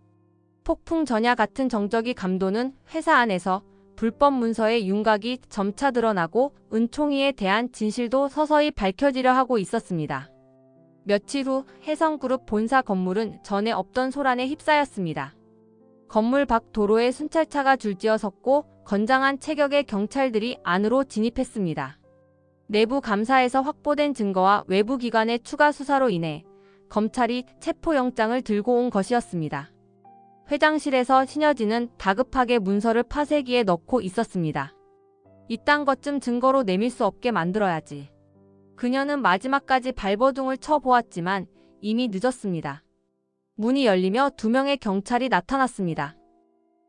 [SPEAKER 1] 폭풍 전야 같은 정적이 감도는 회사 안에서 불법 문서의 윤곽이 점차 드러나고 은총이에 대한 진실도 서서히 밝혀지려 하고 있었습니다. 며칠 후 해성그룹 본사 건물은 전에 없던 소란에 휩싸였습니다. 건물 밖 도로에 순찰차가 줄지어 섰고 건장한 체격의 경찰들이 안으로 진입했습니다. 내부 감사에서 확보된 증거와 외부 기관의 추가 수사로 인해 검찰이 체포영장을 들고 온 것이었습니다. 회장실에서 신여진은 다급하게 문서를 파쇄기에 넣고 있었습니다. 이딴 것쯤 증거로 내밀 수 없게 만들어야지. 그녀는 마지막까지 발버둥을 쳐보았지만 이미 늦었습니다. 문이 열리며 2명의 경찰이 나타났습니다.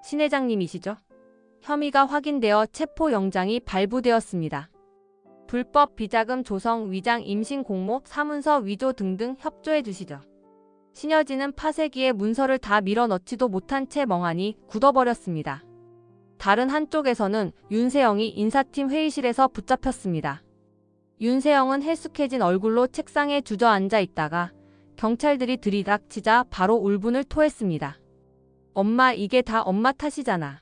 [SPEAKER 1] 신 회장님이시죠? 혐의가 확인되어 체포영장이 발부되었습니다. 불법 비자금 조성, 위장, 임신 공모, 사문서 위조 등등 협조해 주시죠. 신여진은 파쇄기에 문서를 다 밀어넣지도 못한 채 멍하니 굳어버렸습니다. 다른 한쪽에서는 윤세영이 인사팀 회의실에서 붙잡혔습니다. 윤세영은 헬쑥해진 얼굴로 책상에 주저앉아 있다가 경찰들이 들이닥치자 바로 울분을 토했습니다. 엄마, 이게 다 엄마 탓이잖아.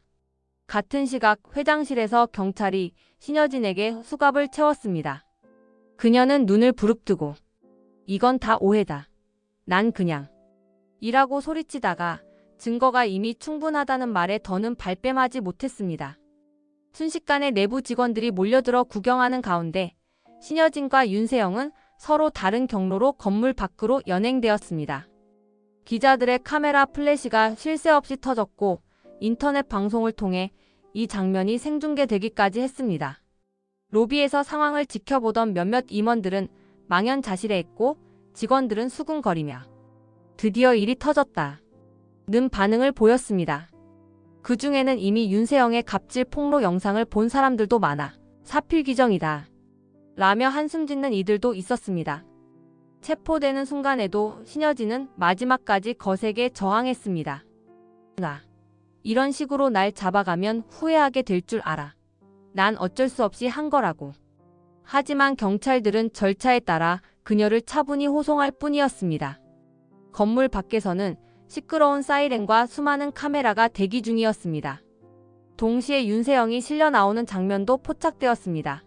[SPEAKER 1] 같은 시각 회장실에서 경찰이 신여진에게 수갑을 채웠습니다. 그녀는 눈을 부릅뜨고 이건 다 오해다. 난 그냥 이라고 소리치다가 증거가 이미 충분하다는 말에 더는 발뺌하지 못했습니다. 순식간에 내부 직원들이 몰려들어 구경하는 가운데 신여진과 윤세영은 서로 다른 경로로 건물 밖으로 연행되었습니다. 기자들의 카메라 플래시가 쉴 새 없이 터졌고 인터넷 방송을 통해 이 장면이 생중계되기까지 했습니다. 로비에서 상황을 지켜보던 몇몇 임원들은 망연자실해했고 직원들은 수군거리며 드디어 일이 터졌다 는 반응을 보였습니다. 그 중에는 이미 윤세영의 갑질 폭로 영상을 본 사람들도 많아 사필귀정이다 라며 한숨 짓는 이들도 있었습니다. 체포되는 순간에도 신여진은 마지막까지 거세게 저항했습니다. 이런 식으로 날 잡아가면 후회하게 될 줄 알아. 난 어쩔 수 없이 한 거라고. 하지만 경찰들은 절차에 따라 그녀를 차분히 호송할 뿐이었습니다. 건물 밖에서는 시끄러운 사이렌과 수많은 카메라가 대기 중이었습니다. 동시에 윤세영이 실려 나오는 장면도 포착되었습니다.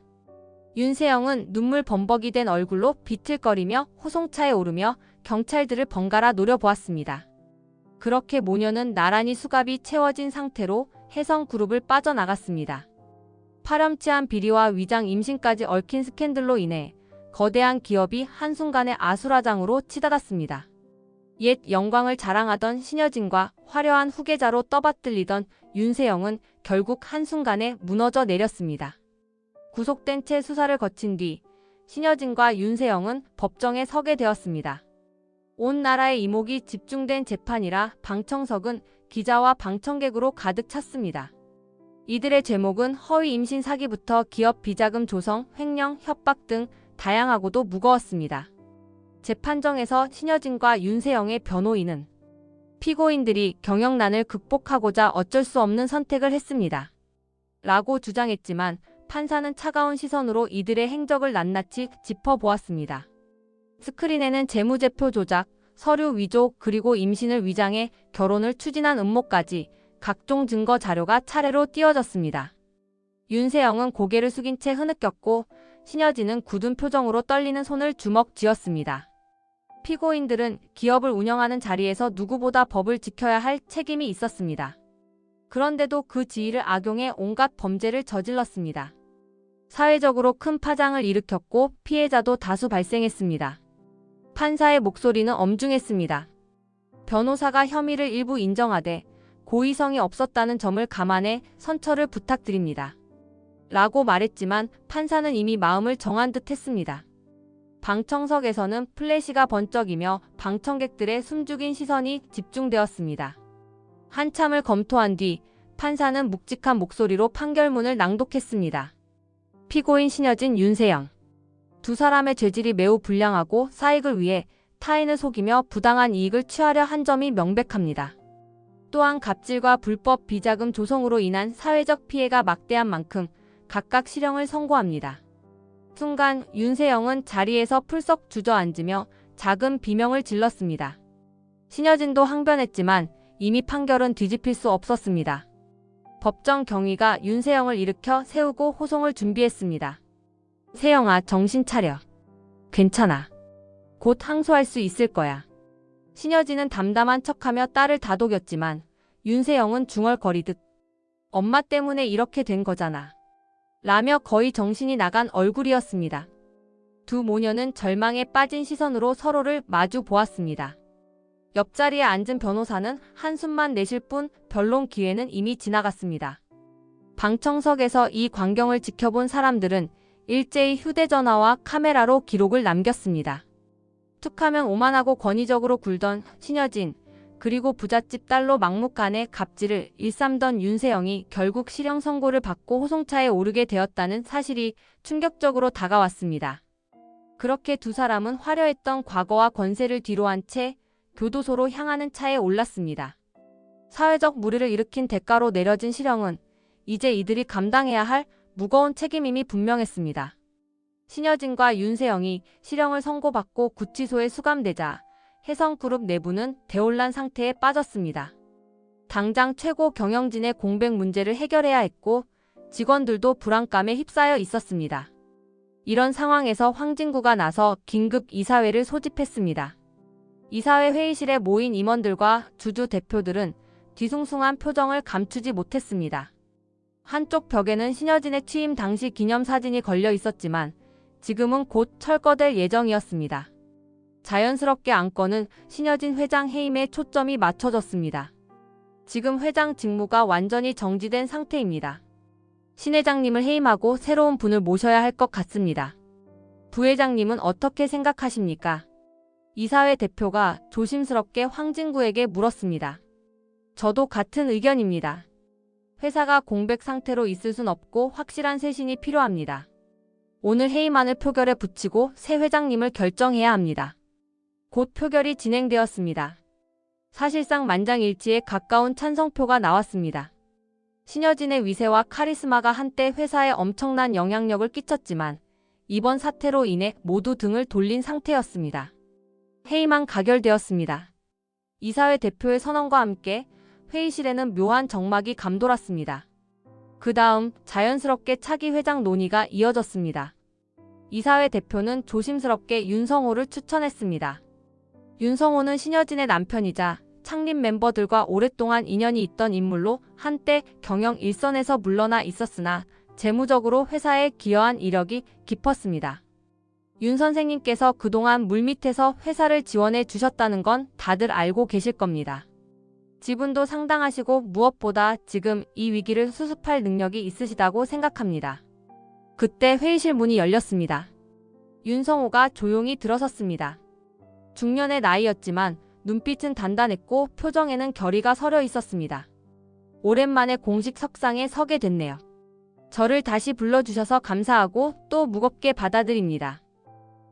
[SPEAKER 1] 윤세영은 눈물 범벅이 된 얼굴로 비틀거리며 호송차에 오르며 경찰들을 번갈아 노려보았습니다. 그렇게 모녀는 나란히 수갑이 채워진 상태로 혜성그룹을 빠져나갔습니다. 파렴치한 비리와 위장 임신까지 얽힌 스캔들로 인해 거대한 기업이 한순간에 아수라장으로 치닫았습니다. 옛 영광을 자랑하던 신여진과 화려한 후계자로 떠받들리던 윤세영은 결국 한순간에 무너져 내렸습니다. 구속된 채 수사를 거친 뒤 신여진과 윤세영은 법정에 서게 되었습니다. 온 나라의 이목이 집중된 재판이라 방청석은 기자와 방청객으로 가득 찼습니다. 이들의 제목은 허위 임신 사기부터 기업 비자금 조성, 횡령, 협박 등 다양하고도 무거웠습니다. 재판정에서 신여진과 윤세영의 변호인은 피고인들이 경영난을 극복하고자 어쩔 수 없는 선택을 했습니다. 라고 주장했지만 판사는 차가운 시선으로 이들의 행적을 낱낱이 짚어보았습니다. 스크린에는 재무제표 조작, 서류 위조 그리고 임신을 위장해 결혼을 추진한 음모까지 각종 증거 자료가 차례로 띄워졌습니다. 윤세영은 고개를 숙인 채 흐느꼈고 신여진은 굳은 표정으로 떨리는 손을 주먹 쥐었습니다. 피고인들은 기업을 운영하는 자리에서 누구보다 법을 지켜야 할 책임이 있었습니다. 그런데도 그 지위를 악용해 온갖 범죄를 저질렀습니다. 사회적으로 큰 파장을 일으켰고 피해자도 다수 발생했습니다. 판사의 목소리는 엄중했습니다. 변호사가 혐의를 일부 인정하되 고의성이 없었다는 점을 감안해 선처를 부탁드립니다. 라고 말했지만 판사는 이미 마음을 정한 듯 했습니다. 방청석에서는 플래시가 번쩍이며 방청객들의 숨죽인 시선이 집중되었습니다. 한참을 검토한 뒤 판사는 묵직한 목소리로 판결문을 낭독했습니다. 피고인 신여진, 윤세영. 두 사람의 죄질이 매우 불량하고 사익을 위해 타인을 속이며 부당한 이익을 취하려 한 점이 명백합니다. 또한 갑질과 불법 비자금 조성으로 인한 사회적 피해가 막대한 만큼 각각 실형을 선고합니다. 순간 윤세영은 자리에서 풀썩 주저앉으며 작은 비명을 질렀습니다. 신여진도 항변했지만 이미 판결은 뒤집힐 수 없었습니다. 법정 경위가 윤세영을 일으켜 세우고 호송을 준비했습니다. 세영아, 정신 차려. 괜찮아. 곧 항소할 수 있을 거야. 신여진은 담담한 척하며 딸을 다독였지만 윤세영은 중얼거리듯 엄마 때문에 이렇게 된 거잖아. 라며 거의 정신이 나간 얼굴이었습니다. 두 모녀는 절망에 빠진 시선으로 서로를 마주 보았습니다. 옆자리에 앉은 변호사는 한숨만 내쉴 뿐 변론 기회는 이미 지나갔습니다. 방청석에서 이 광경을 지켜본 사람들은 일제히 휴대전화와 카메라로 기록을 남겼습니다. 툭하면 오만하고 권위적으로 굴던 신여진, 그리고 부잣집 딸로 막무가내 갑질을 일삼던 윤세영이 결국 실형 선고를 받고 호송차에 오르게 되었다는 사실이 충격적으로 다가왔습니다. 그렇게 두 사람은 화려했던 과거와 권세를 뒤로한 채 교도소로 향하는 차에 올랐습니다. 사회적 물의를 일으킨 대가로 내려진 실형은 이제 이들이 감당해야 할 무거운 책임임이 분명했습니다. 신여진과 윤세영이 실형을 선고받고 구치소에 수감되자 혜성그룹 내부는 대혼란 상태에 빠졌습니다. 당장 최고 경영진의 공백 문제를 해결해야 했고 직원들도 불안감에 휩싸여 있었습니다. 이런 상황에서 황진구가 나서 긴급 이사회를 소집했습니다. 이사회 회의실에 모인 임원들과 주주 대표들은 뒤숭숭한 표정을 감추지 못했습니다. 한쪽 벽에는 신여진의 취임 당시 기념사진이 걸려 있었지만 지금은 곧 철거될 예정이었습니다. 자연스럽게 안건은 신여진 회장 해임에 초점이 맞춰졌습니다. 지금 회장 직무가 완전히 정지된 상태입니다. 신 회장님을 해임하고 새로운 분을 모셔야 할 것 같습니다. 부회장님은 어떻게 생각하십니까? 이사회 대표가 조심스럽게 황진구에게 물었습니다. 저도 같은 의견입니다. 회사가 공백 상태로 있을 순 없고 확실한 쇄신이 필요합니다. 오늘 회의만을 표결에 붙이고 새 회장님을 결정해야 합니다. 곧 표결이 진행되었습니다. 사실상 만장일치에 가까운 찬성표가 나왔습니다. 신여진의 위세와 카리스마가 한때 회사에 엄청난 영향력을 끼쳤지만 이번 사태로 인해 모두 등을 돌린 상태였습니다. 회의만 가결되었습니다. 이사회 대표의 선언과 함께 회의실에는 묘한 정막이 감돌았습니다. 그 다음 자연스럽게 차기 회장 논의가 이어졌습니다. 이사회 대표는 조심스럽게 윤성호를 추천했습니다. 윤성호는 신여진의 남편이자 창립 멤버들과 오랫동안 인연이 있던 인물로 한때 경영 일선에서 물러나 있었으나 재무적으로 회사에 기여한 이력이 깊었습니다. 윤 선생님께서 그동안 물밑에서 회사를 지원해 주셨다는 건 다들 알고 계실 겁니다. 지분도 상당하시고 무엇보다 지금 이 위기를 수습할 능력이 있으시다고 생각합니다. 그때 회의실 문이 열렸습니다. 윤성호가 조용히 들어섰습니다. 중년의 나이였지만 눈빛은 단단했고 표정에는 결의가 서려 있었습니다. 오랜만에 공식 석상에 서게 됐네요. 저를 다시 불러주셔서 감사하고 또 무겁게 받아들입니다.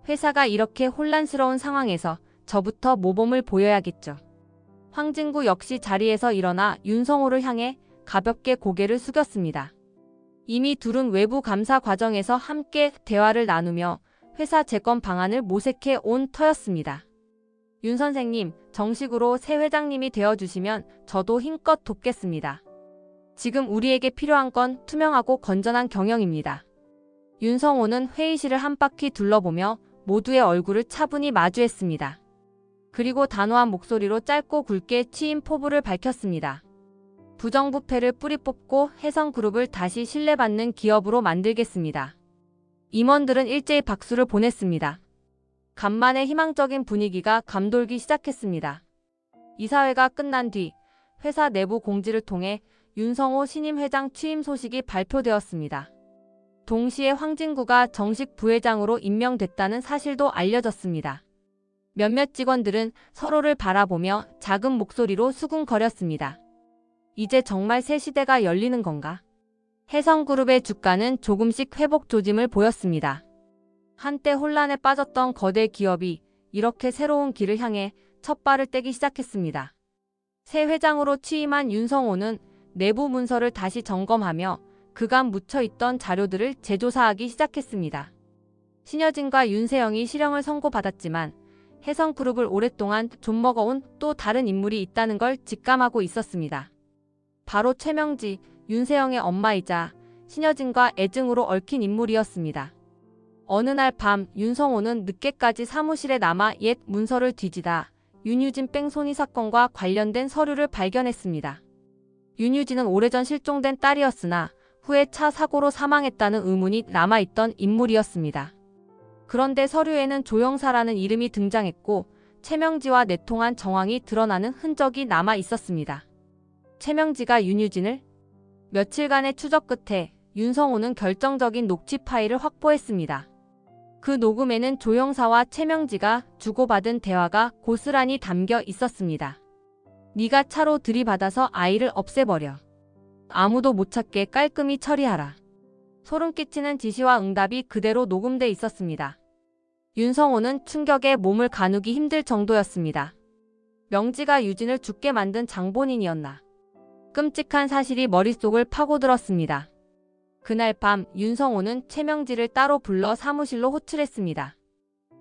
[SPEAKER 1] 회사가 이렇게 혼란스러운 상황에서 저부터 모범을 보여야겠죠. 황진구 역시 자리에서 일어나 윤성호를 향해 가볍게 고개를 숙였습니다. 이미 둘은 외부 감사 과정에서 함께 대화를 나누며 회사 재건 방안을 모색해 온 터였습니다. 윤 선생님, 정식으로 새 회장님이 되어주시면 저도 힘껏 돕겠습니다. 지금 우리에게 필요한 건 투명하고 건전한 경영입니다. 윤성호는 회의실을 한 바퀴 둘러보며 모두의 얼굴을 차분히 마주했습니다. 그리고 단호한 목소리로 짧고 굵게 취임 포부를 밝혔습니다. 부정부패를 뿌리 뽑고 해성그룹을 다시 신뢰받는 기업으로 만들겠습니다. 임원들은 일제히 박수를 보냈습니다. 간만에 희망적인 분위기가 감돌기 시작했습니다. 이사회가 끝난 뒤 회사 내부 공지를 통해 윤성호 신임 회장 취임 소식이 발표되었습니다. 동시에 황진구가 정식 부회장으로 임명됐다는 사실도 알려졌습니다. 몇몇 직원들은 서로를 바라보며 작은 목소리로 수군거렸습니다. 이제 정말 새 시대가 열리는 건가? 해성그룹의 주가는 조금씩 회복 조짐을 보였습니다. 한때 혼란에 빠졌던 거대 기업이 이렇게 새로운 길을 향해 첫 발을 떼기 시작했습니다. 새 회장으로 취임한 윤성호는 내부 문서를 다시 점검하며 그간 묻혀있던 자료들을 재조사하기 시작했습니다. 신여진과 윤세영이 실형을 선고받았지만 해성그룹을 오랫동안 좀먹어온 또 다른 인물이 있다는 걸 직감하고 있었습니다. 바로 최명지, 윤세영의 엄마이자 신여진과 애증으로 얽힌 인물이었습니다. 어느 날 밤 윤성호는 늦게까지 사무실에 남아 옛 문서를 뒤지다 윤유진 뺑소니 사건과 관련된 서류를 발견했습니다. 윤유진은 오래전 실종된 딸이었으나 후에 차 사고로 사망했다는 의문이 남아있던 인물이었습니다. 그런데 서류에는 조영사라는 이름이 등장했고 최명지와 내통한 정황이 드러나는 흔적이 남아 있었습니다. 최명지가 윤유진을? 며칠간의 추적 끝에 윤성호는 결정적인 녹취 파일을 확보했습니다. 그 녹음에는 조영사와 최명지가 주고받은 대화가 고스란히 담겨 있었습니다. 네가 차로 들이받아서 아이를 없애버려. 아무도 못 찾게 깔끔히 처리하라. 소름 끼치는 지시와 응답이 그대로 녹음돼 있었습니다. 윤성호는 충격에 몸을 가누기 힘들 정도였습니다. 명지가 유진을 죽게 만든 장본인이었나. 끔찍한 사실이 머릿속을 파고들었습니다. 그날 밤 윤성호는 최명지를 따로 불러 사무실로 호출했습니다.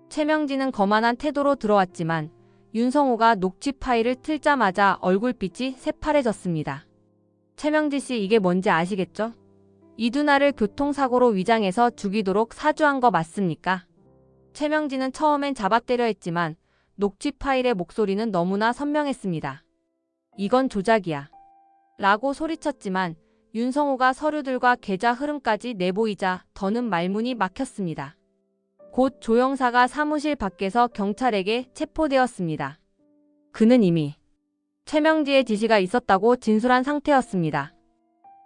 [SPEAKER 1] 최명지는 거만한 태도로 들어왔지만 윤성호가 녹취 파일을 틀자마자 얼굴빛이 새파래졌습니다. 최명지 씨, 이게 뭔지 아시겠죠? 이두나를 교통사고로 위장해서 죽이도록 사주한 거 맞습니까? 최명지는 처음엔 잡아떼려 했지만 녹취 파일의 목소리는 너무나 선명했습니다. 이건 조작이야. 라고 소리쳤지만 윤성호가 서류들과 계좌 흐름까지 내보이자 더는 말문이 막혔습니다. 곧 조 형사가 사무실 밖에서 경찰에게 체포되었습니다. 그는 이미 최명지의 지시가 있었다고 진술한 상태였습니다.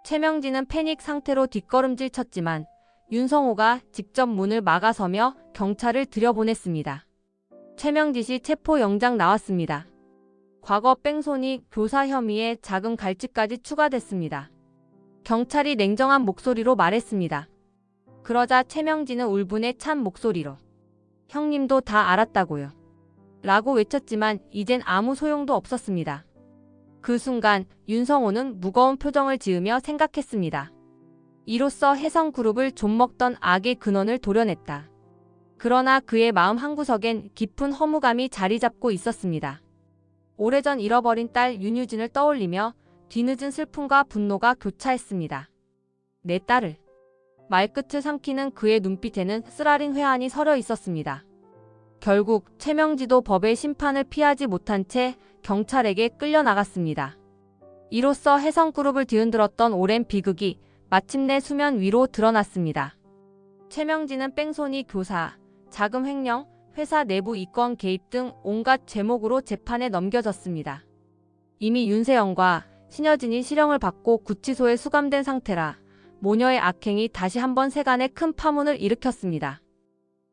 [SPEAKER 1] 최명지는 패닉 상태로 뒷걸음질 쳤지만 윤성호가 직접 문을 막아서며 경찰을 들여보냈습니다. 최명지 씨 체포영장 나왔습니다. 과거 뺑소니 교사 혐의에 자금 갈취까지 추가됐습니다. 경찰이 냉정한 목소리로 말했습니다. 그러자 최명지는 울분에 찬 목소리로 형님도 다 알았다고요. 라고 외쳤지만 이젠 아무 소용도 없었습니다. 그 순간 윤성호는 무거운 표정을 지으며 생각했습니다. 이로써 혜성그룹을 좀먹던 악의 근원을 도려냈다. 그러나 그의 마음 한구석엔 깊은 허무감이 자리 잡고 있었습니다. 오래전 잃어버린 딸 윤유진을 떠올리며 뒤늦은 슬픔과 분노가 교차했습니다. 내 딸을. 말끝을 삼키는 그의 눈빛에는 쓰라린 회한이 서려 있었습니다. 결국 최명지도 법의 심판을 피하지 못한 채 경찰에게 끌려나갔습니다. 이로써 혜성그룹을 뒤흔들었던 오랜 비극이 마침내 수면 위로 드러났습니다. 최명지는 뺑소니 교사, 자금 횡령, 회사 내부 이권 개입 등 온갖 죄목으로 재판에 넘겨졌습니다. 이미 윤세영과 신여진이 실형을 받고 구치소에 수감된 상태라 모녀의 악행이 다시 한번 세간에 큰 파문을 일으켰습니다.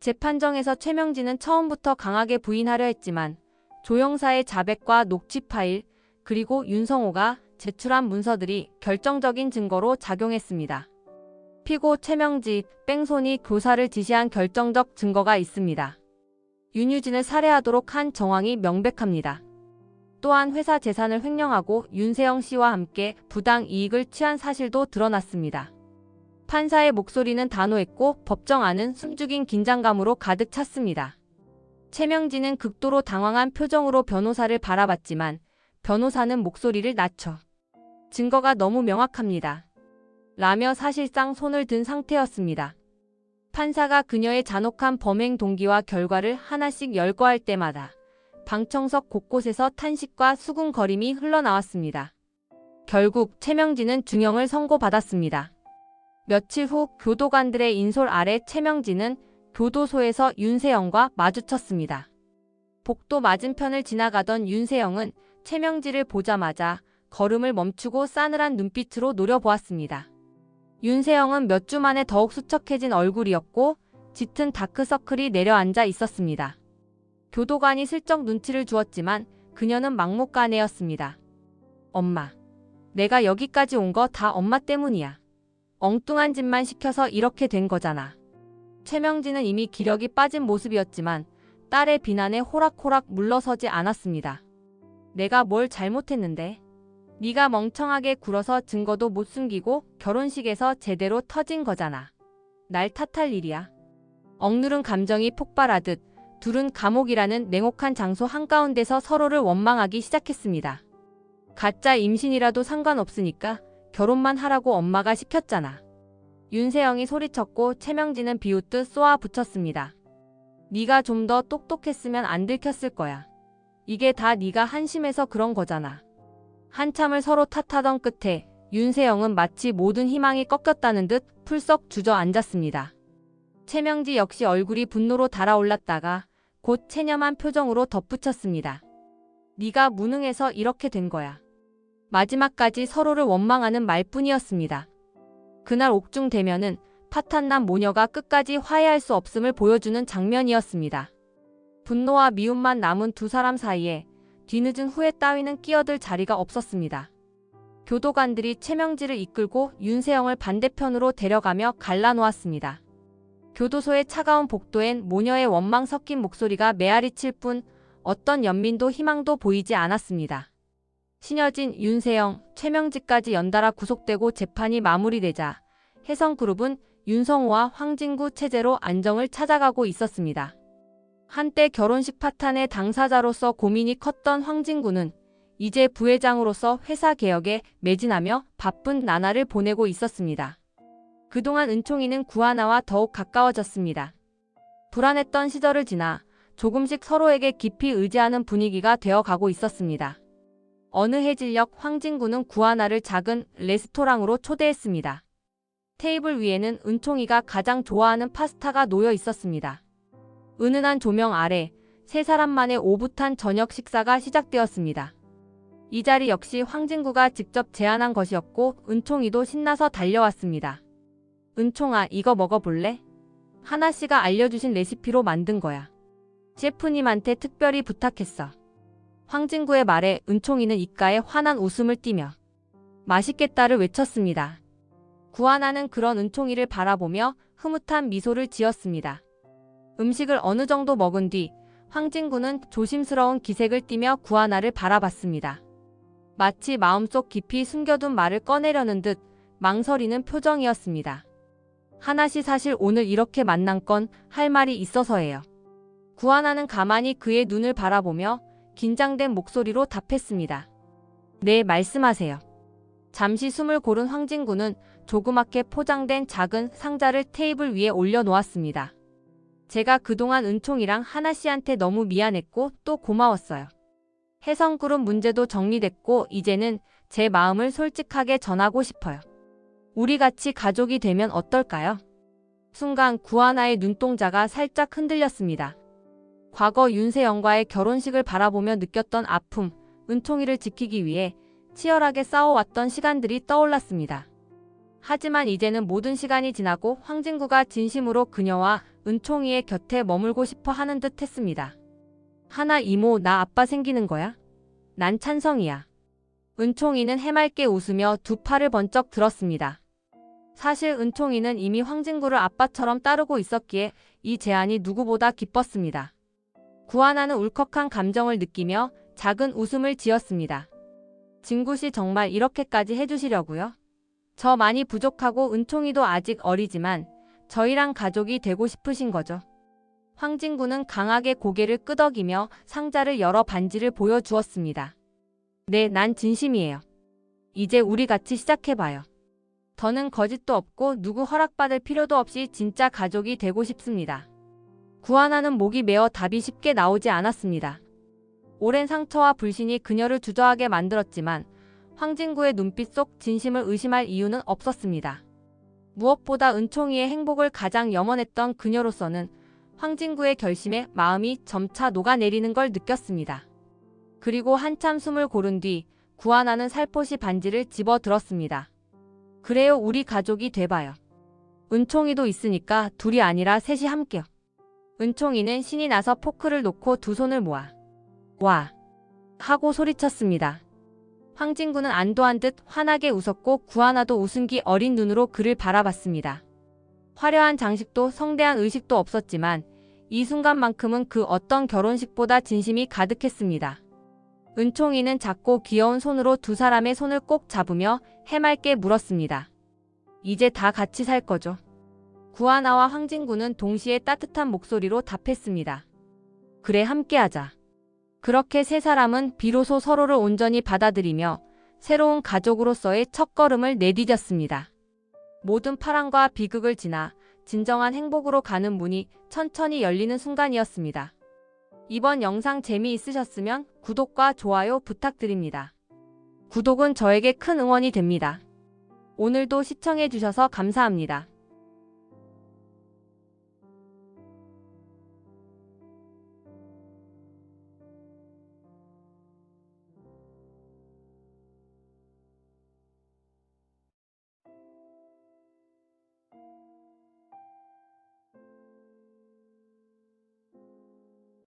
[SPEAKER 1] 재판정에서 최명지는 처음부터 강하게 부인하려 했지만 조 형사의 자백과 녹취 파일, 그리고 윤성호가 제출한 문서들이 결정적인 증거로 작용했습니다. 피고 최명지, 뺑소니 교사를 지시한 결정적 증거가 있습니다. 윤유진을 살해하도록 한 정황이 명백합니다. 또한 회사 재산을 횡령하고 윤세영 씨와 함께 부당 이익을 취한 사실도 드러났습니다. 판사의 목소리는 단호했고 법정 안은 숨죽인 긴장감으로 가득 찼습니다. 최명지는 극도로 당황한 표정으로 변호사를 바라봤지만 변호사는 목소리를 낮춰 증거가 너무 명확합니다. 라며 사실상 손을 든 상태였습니다. 판사가 그녀의 잔혹한 범행 동기와 결과를 하나씩 열거할 때마다 방청석 곳곳에서 탄식과 수군거림이 흘러나왔습니다. 결국 최명지는 중형을 선고받았습니다. 며칠 후 교도관들의 인솔 아래 최명지는 교도소에서 윤세영과 마주쳤습니다. 복도 맞은편을 지나가던 윤세영은 최명지를 보자마자 걸음을 멈추고 싸늘한 눈빛으로 노려보았습니다. 윤세영은 몇 주 만에 더욱 수척해진 얼굴이었고 짙은 다크서클이 내려앉아 있었습니다. 교도관이 슬쩍 눈치를 주었지만 그녀는 막무가내였습니다. 엄마, 내가 여기까지 온 거 다 엄마 때문이야. 엉뚱한 짓만 시켜서 이렇게 된 거잖아. 최명지는 이미 기력이 빠진 모습이었지만 딸의 비난에 호락호락 물러서지 않았습니다. 내가 뭘 잘못했는데? 네가 멍청하게 굴어서 증거도 못 숨기고 결혼식에서 제대로 터진 거잖아. 날 탓할 일이야. 억누른 감정이 폭발하듯 둘은 감옥이라는 냉혹한 장소 한가운데서 서로를 원망하기 시작했습니다. 가짜 임신이라도 상관없으니까 결혼만 하라고 엄마가 시켰잖아. 윤세영이 소리쳤고 최명지는 비웃듯 쏘아 붙였습니다. 네가 좀 더 똑똑했으면 안 들켰을 거야. 이게 다 네가 한심해서 그런 거잖아. 한참을 서로 탓하던 끝에 윤세영은 마치 모든 희망이 꺾였다는 듯 풀썩 주저앉았습니다. 최명지 역시 얼굴이 분노로 달아올랐다가 곧 체념한 표정으로 덧붙였습니다. 네가 무능해서 이렇게 된 거야. 마지막까지 서로를 원망하는 말뿐이었습니다. 그날 옥중 대면은 파탄난 모녀가 끝까지 화해할 수 없음을 보여주는 장면이었습니다. 분노와 미움만 남은 두 사람 사이에 뒤늦은 후회 따위는 끼어들 자리가 없었습니다. 교도관들이 최명지를 이끌고 윤세영을 반대편으로 데려가며 갈라놓았습니다. 교도소의 차가운 복도엔 모녀의 원망 섞인 목소리가 메아리칠 뿐 어떤 연민도 희망도 보이지 않았습니다. 신여진, 윤세영, 최명지까지 연달아 구속되고 재판이 마무리되자 혜성그룹은 윤성호와 황진구 체제로 안정을 찾아가고 있었습니다. 한때 결혼식 파탄의 당사자로서 고민이 컸던 황진구는 이제 부회장으로서 회사 개혁에 매진하며 바쁜 나날을 보내고 있었습니다. 그동안 은총이는 구하나와 더욱 가까워졌습니다. 불안했던 시절을 지나 조금씩 서로에게 깊이 의지하는 분위기가 되어가고 있었습니다. 어느 해 진력 황진구는 구하나를 작은 레스토랑으로 초대했습니다. 테이블 위에는 은총이가 가장 좋아하는 파스타가 놓여 있었습니다. 은은한 조명 아래 세 사람만의 오붓한 저녁 식사가 시작되었습니다. 이 자리 역시 황진구가 직접 제안한 것이었고 은총이도 신나서 달려왔습니다. 은총아, 이거 먹어볼래? 하나씨가 알려주신 레시피로 만든 거야. 셰프님한테 특별히 부탁했어. 황진구의 말에 은총이는 입가에 환한 웃음을 띠며 맛있겠다를 외쳤습니다. 구하나는 그런 은총이를 바라보며 흐뭇한 미소를 지었습니다. 음식을 어느 정도 먹은 뒤 황진구는 조심스러운 기색을 띠며 구하나를 바라봤습니다. 마치 마음속 깊이 숨겨둔 말을 꺼내려는 듯 망설이는 표정이었습니다. 하나씨, 사실 오늘 이렇게 만난 건 할 말이 있어서예요. 구하나는 가만히 그의 눈을 바라보며 긴장된 목소리로 답했습니다. 네, 말씀하세요. 잠시 숨을 고른 황진구는 조그맣게 포장된 작은 상자를 테이블 위에 올려놓았습니다. 제가 그동안 은총이랑 하나씨한테 너무 미안했고 또 고마웠어요. 해성그룹 문제도 정리됐고 이제는 제 마음을 솔직하게 전하고 싶어요. 우리 같이 가족이 되면 어떨까요? 순간 구하나의 눈동자가 살짝 흔들렸습니다. 과거 윤세영과의 결혼식을 바라보며 느꼈던 아픔, 은총이를 지키기 위해 치열하게 싸워왔던 시간들이 떠올랐습니다. 하지만 이제는 모든 시간이 지나고 황진구가 진심으로 그녀와 은총이의 곁에 머물고 싶어 하는 듯 했습니다. 하나, 이모, 나 아빠 생기는 거야? 난 찬성이야. 은총이는 해맑게 웃으며 두 팔을 번쩍 들었습니다. 사실 은총이는 이미 황진구를 아빠처럼 따르고 있었기에 이 제안이 누구보다 기뻤습니다. 구하나는 울컥한 감정을 느끼며 작은 웃음을 지었습니다. 진구씨, 정말 이렇게까지 해주시려고요? 저 많이 부족하고 은총이도 아직 어리지만 저희랑 가족이 되고 싶으신 거죠? 황진구는 강하게 고개를 끄덕이며 상자를 열어 반지를 보여주었습니다. 네, 난 진심이에요. 이제 우리 같이 시작해봐요. 더는 거짓도 없고 누구 허락받을 필요도 없이 진짜 가족이 되고 싶습니다. 구하나는 목이 메어 답이 쉽게 나오지 않았습니다. 오랜 상처와 불신이 그녀를 주저하게 만들었지만 황진구의 눈빛 속 진심을 의심할 이유는 없었습니다. 무엇보다 은총이의 행복을 가장 염원했던 그녀로서는 황진구의 결심에 마음이 점차 녹아내리는 걸 느꼈습니다. 그리고 한참 숨을 고른 뒤 구하나는 살포시 반지를 집어들었습니다. 그래요, 우리 가족이 돼봐요. 은총이도 있으니까 둘이 아니라 셋이 함께요. 은총이는 신이 나서 포크를 놓고 두 손을 모아 와! 하고 소리쳤습니다. 황진구는 안도한 듯 환하게 웃었고 구하나도 웃음기 어린 눈으로 그를 바라봤습니다. 화려한 장식도 성대한 의식도 없었지만 이 순간만큼은 그 어떤 결혼식보다 진심이 가득했습니다. 은총이는 작고 귀여운 손으로 두 사람의 손을 꼭 잡으며 해맑게 물었습니다. 이제 다 같이 살 거죠? 구하나와 황진구는 동시에 따뜻한 목소리로 답했습니다. 그래, 함께하자. 그렇게 세 사람은 비로소 서로를 온전히 받아들이며 새로운 가족으로서의 첫걸음을 내디뎠습니다. 모든 파랑과 비극을 지나 진정한 행복으로 가는 문이 천천히 열리는 순간이었습니다. 이번 영상 재미있으셨으면 구독과 좋아요 부탁드립니다. 구독은 저에게 큰 응원이 됩니다. 오늘도 시청해주셔서 감사합니다.